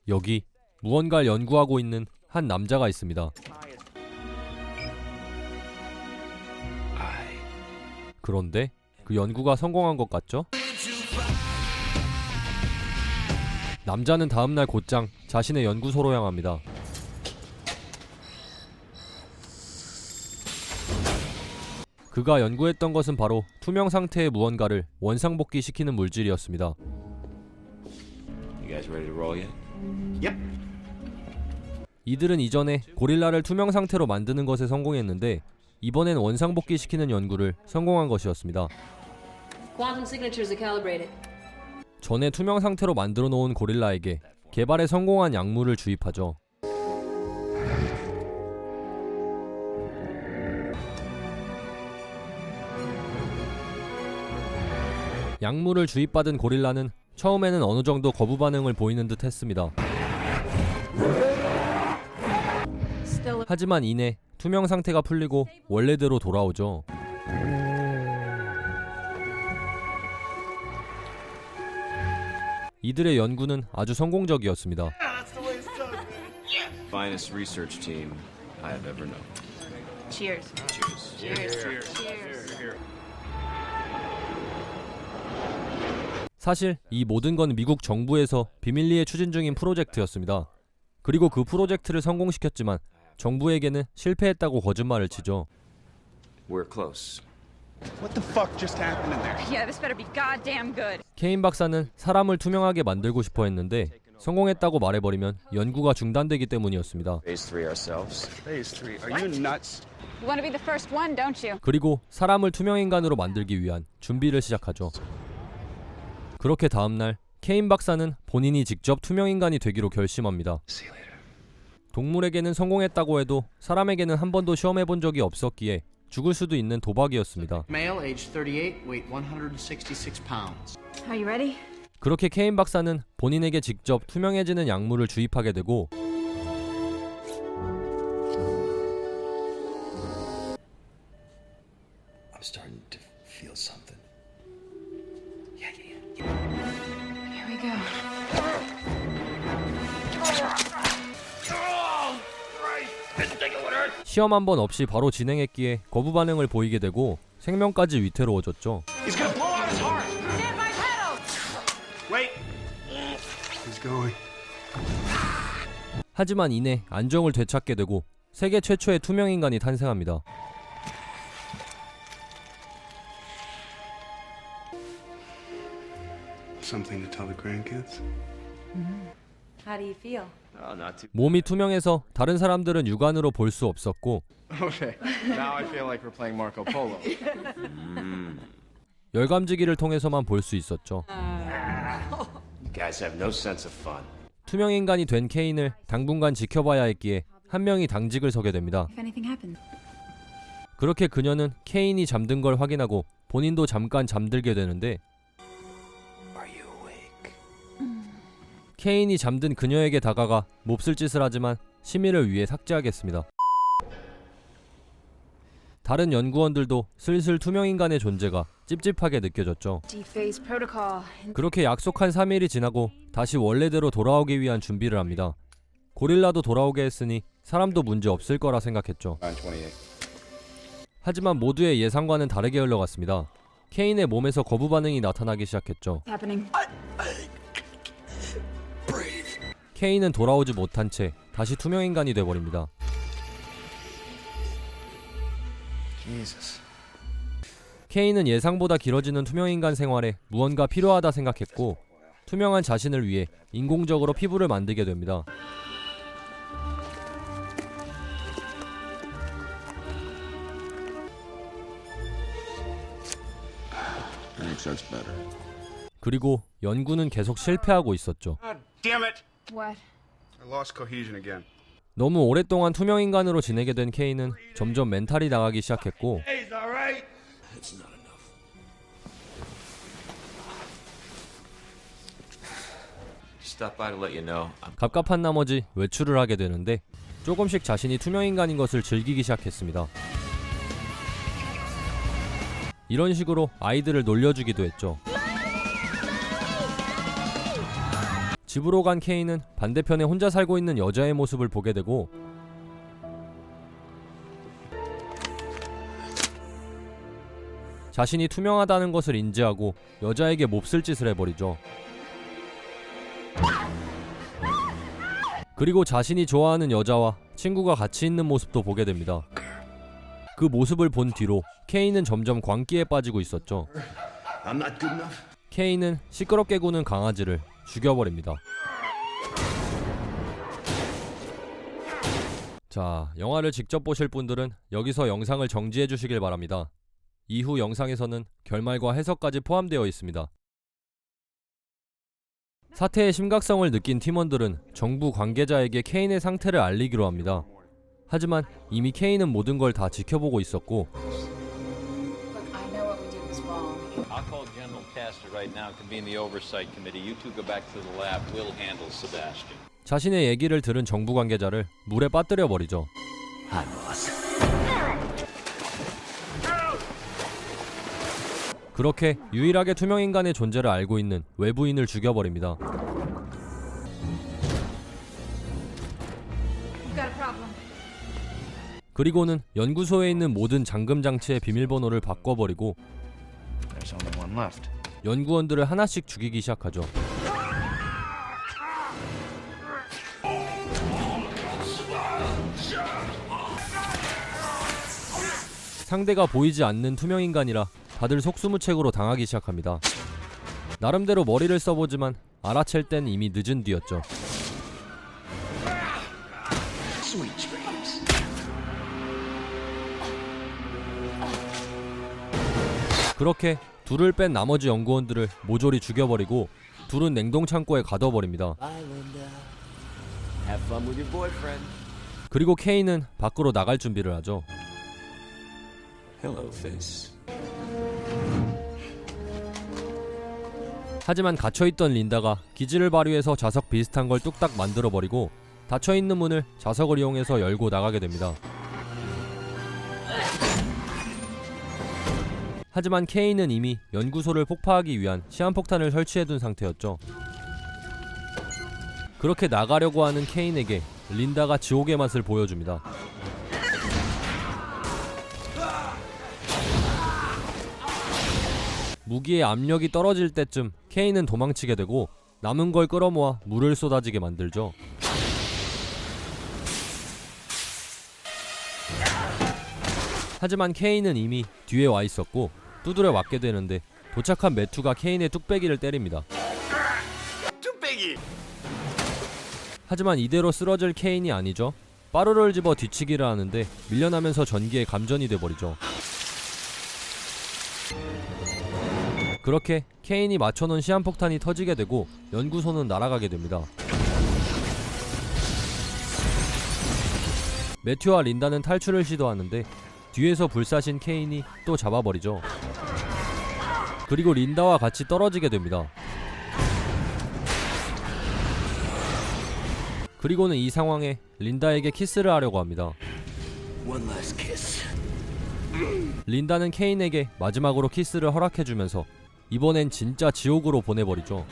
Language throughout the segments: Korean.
여기 무언가를 연구하고 있는 한 남자가 있습니다. 그런데 그 연구가 성공한 것 같죠? 남자는 다음날 곧장 자신의 연구소로 향합니다. 그가 연구했던 것은 바로 투명 상태의 무언가를 원상복귀 시키는 물질이었습니다. 이들은 이전에 고릴라를 투명 상태로 만드는 것에 성공했는데 이번엔 원상복귀 시키는 연구를 성공한 것이었습니다. 전에 투명 상태로 만들어 놓은 고릴라에게 개발에 성공한 약물을 주입하죠. 약물을 주입받은 고릴라는 처음에는 어느 정도 거부 반응을 보이는 듯 했습니다. 하지만 이내 투명 상태가 풀리고 원래대로 돌아오죠. 이들의 연구는 아주 성공적이었습니다. Finest research team I have ever known. Cheers. 사실 이 모든 건 미국 정부에서 비밀리에 추진 중인 프로젝트였습니다. 그리고 그 프로젝트를 성공시켰지만 정부에게는 실패했다고 거짓말을 치죠. We're close. What the fuck just happened in there? Yeah, this better be goddamn good. 케인 박사는 사람을 투명하게 만들고 싶어 했는데 성공했다고 말해버리면 연구가 중단되기 때문이었습니다. Phase 3 ourselves. Phase 3. Are you nuts? You want to be the first one, don't you? 그리고 사람을 투명인간으로 만들기 위한 준비를 시작하죠. 그렇게 다음날 케인 박사는 본인이 직접 투명인간이 되기로 결심합니다. 동물에게는 성공했다고 해도 사람에게는 한 번도 시험해본 적이 없었기에 죽을 수도 있는 도박이었습니다. Male, age 38, weight 166 pounds. Are you ready? 그렇게 케인 박사는 본인에게 직접 투명해지는 약물을 주입하게 되고 I'm starting to feel something. Here we go. 시험 한 번 없이 바로 진행했기에 거부 반응을 보이게 되고 생명까지 위태로워졌죠. He's gonna blow out his heart. Stand by pedal. Wait. He's going. 하지만 이내 안정을 되찾게 되고 세계 최초의 투명인간이 탄생합니다. Something to tell the grandkids? How do you feel? Oh, not too. 몸이 투명해서 다른 사람들은 육안으로 볼 수 없었고 Okay, now I feel like we're playing Marco Polo. 열감지기를 통해서만 볼 수 있었죠. You guys have no sense of fun. 투명인간이 된 케인을 당분간 지켜봐야 했기에 한 명이 당직을 서게 됩니다. If anything happens. 그렇게 그녀는 케인이 잠든 걸 확인하고 본인도 잠깐 잠들게 되는데 Are you awake? 케인이 잠든 그녀에게 다가가 몹쓸 짓을 하지만 시민을 위해 삭제하겠습니다. 다른 연구원들도 슬슬 투명인간의 존재가 찝찝하게 느껴졌죠. Dephase protocol. 그렇게 약속한 3일이 지나고 다시 원래대로 돌아오기 위한 준비를 합니다. 고릴라도 돌아오게 했으니 사람도 문제 없을 거라 생각했죠. 928. 하지만 모두의 예상과는 다르게 흘러갔습니다. 케인의 몸에서 거부 반응이 나타나기 시작했죠. Happening. 케인은 돌아오지 못한 채 다시 투명인간이 돼버립니다. Jesus. 케인은 예상보다 길어지는 투명인간 생활에 무언가 필요하다 생각했고 투명한 자신을 위해 인공적으로 피부를 만들게 됩니다. Makes sense better. 그리고 연구는 계속 실패하고 있었죠. God damn it! What? I lost cohesion again. 너무 오랫동안 투명인간으로 지내게 된 케인은 점점 멘탈이 나가기 시작했고 Hey, all right? It's not enough. Stop by to let you know. 갑갑한 나머지 외출을 하게 되는데 조금씩 자신이 투명인간인 것을 즐기기 시작했습니다. 이런 식으로 아이들을 놀려주기도 했죠. 집으로 간 케인은 반대편에 혼자 살고 있는 여자의 모습을 보게 되고 자신이 투명하다는 것을 인지하고 여자에게 몹쓸 짓을 해버리죠. 그리고 자신이 좋아하는 여자와 친구가 같이 있는 모습도 보게 됩니다. 그 모습을 본 뒤로 케인은 점점 광기에 빠지고 있었죠. I'm not good enough? 케인은 시끄럽게 구는 강아지를 죽여버립니다. 자, 영화를 직접 보실 분들은 여기서 영상을 정지해 주시길 바랍니다. 이후 영상에서는 결말과 해석까지 포함되어 있습니다. 사태의 심각성을 느낀 팀원들은 정부 관계자에게 케인의 상태를 알리기로 합니다. 하지만 이미 케인은 모든 걸 다 지켜보고 있었고 Look, I know what we did was wrong. I'll call General Castor right now and convene the oversight committee. You two go back to the lab. We'll handle Sebastian. 자신의 얘기를 들은 정부 관계자를 물에 빠뜨려 버리죠. 그렇게 유일하게 투명인간의 존재를 알고 있는 외부인을 죽여버립니다. We've got a problem. 그리고는 연구소에 있는 모든 잠금 장치의 비밀번호를 바꿔버리고 There's only one left. 연구원들을 하나씩 죽이기 시작하죠. 상대가 보이지 않는 투명인간이라 다들 속수무책으로 당하기 시작합니다. 나름대로 머리를 써보지만 알아챌 땐 이미 늦은 뒤였죠. 그렇게 둘을 뺀 나머지 연구원들을 모조리 죽여버리고 둘은 냉동창고에 가둬버립니다. Have fun with your boyfriend. 그리고 케인은 밖으로 나갈 준비를 하죠. Hello, face. 하지만 갇혀있던 린다가 기지를 발휘해서 자석 비슷한 걸 뚝딱 만들어버리고 닫혀있는 문을 자석을 이용해서 열고 나가게 됩니다. 하지만 케인은 이미 연구소를 폭파하기 위한 시한폭탄을 설치해둔 상태였죠. 그렇게 나가려고 하는 케인에게 린다가 지옥의 맛을 보여줍니다. 무기의 압력이 떨어질 때쯤 케인은 도망치게 되고 남은 걸 끌어모아 물을 쏟아지게 만들죠. 하지만 케인은 이미 뒤에 와 있었고 두드려 맞게 되는데 도착한 매튜가 케인의 뚝배기를 때립니다. 하지만 이대로 쓰러질 케인이 아니죠. 빠루를 집어 뒤치기를 하는데 밀려나면서 전기에 감전이 돼버리죠. 그렇게 케인이 맞춰놓은 시한폭탄이 터지게 되고 연구소는 날아가게 됩니다. 매튜와 린다는 탈출을 시도하는데 뒤에서 불사신 케인이 또 잡아버리죠. 그리고 린다와 같이 떨어지게 됩니다. 그리고는 이 상황에 린다에게 키스를 하려고 합니다. One last kiss. 린다는 케인에게 마지막으로 키스를 허락해주면서 이번엔 진짜 지옥으로 보내버리죠.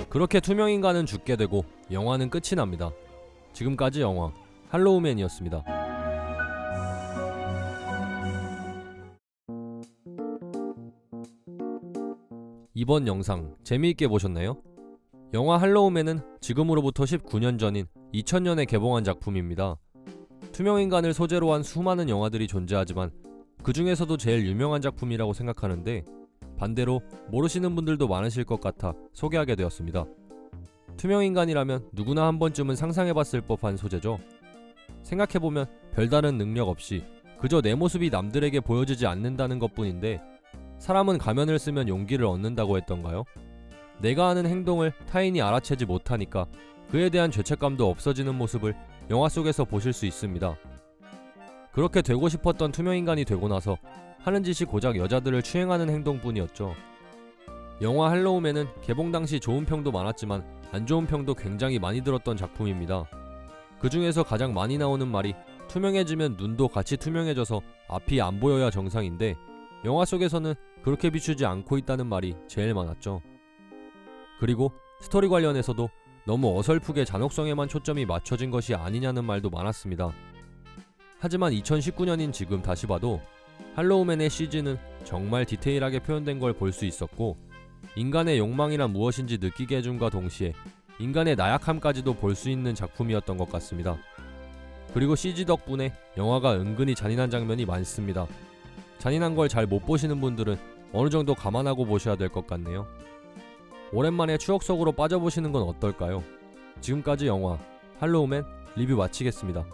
그렇게 투명인간은 죽게 되고 영화는 끝이 납니다. 지금까지 영화 할로우맨이었습니다. 이번 영상 재미있게 보셨나요? 영화 할로우맨은 지금으로부터 19년 전인 2000년에 개봉한 작품입니다. 투명인간을 소재로 한 수많은 영화들이 존재하지만 그 중에서도 제일 유명한 작품이라고 생각하는데 반대로 모르시는 분들도 많으실 것 같아 소개하게 되었습니다. 투명인간이라면 누구나 한 번쯤은 상상해봤을 법한 소재죠. 생각해보면 별다른 능력 없이 그저 내 모습이 남들에게 보여지지 않는다는 것뿐인데 사람은 가면을 쓰면 용기를 얻는다고 했던가요? 내가 하는 행동을 타인이 알아채지 못하니까 그에 대한 죄책감도 없어지는 모습을 영화 속에서 보실 수 있습니다. 그렇게 되고 싶었던 투명인간이 되고 나서 하는 짓이 고작 여자들을 추행하는 행동뿐이었죠. 영화 할로우맨은 개봉 당시 좋은 평도 많았지만 안 좋은 평도 굉장히 많이 들었던 작품입니다. 그 중에서 가장 많이 나오는 말이 투명해지면 눈도 같이 투명해져서 앞이 안 보여야 정상인데 영화 속에서는 그렇게 비추지 않고 있다는 말이 제일 많았죠. 그리고 스토리 관련해서도 너무 어설프게 잔혹성에만 초점이 맞춰진 것이 아니냐는 말도 많았습니다. 하지만 2019년인 지금 다시 봐도 할로우맨의 CG는 정말 디테일하게 표현된 걸 볼 수 있었고 인간의 욕망이란 무엇인지 느끼게 해준과 동시에 인간의 나약함까지도 볼 수 있는 작품이었던 것 같습니다. 그리고 CG 덕분에 영화가 은근히 잔인한 장면이 많습니다. 잔인한 걸 잘 못 보시는 분들은 어느 정도 감안하고 보셔야 될 것 같네요. 오랜만에 추억 속으로 빠져보시는 건 어떨까요? 지금까지 영화 할로우맨 리뷰 마치겠습니다.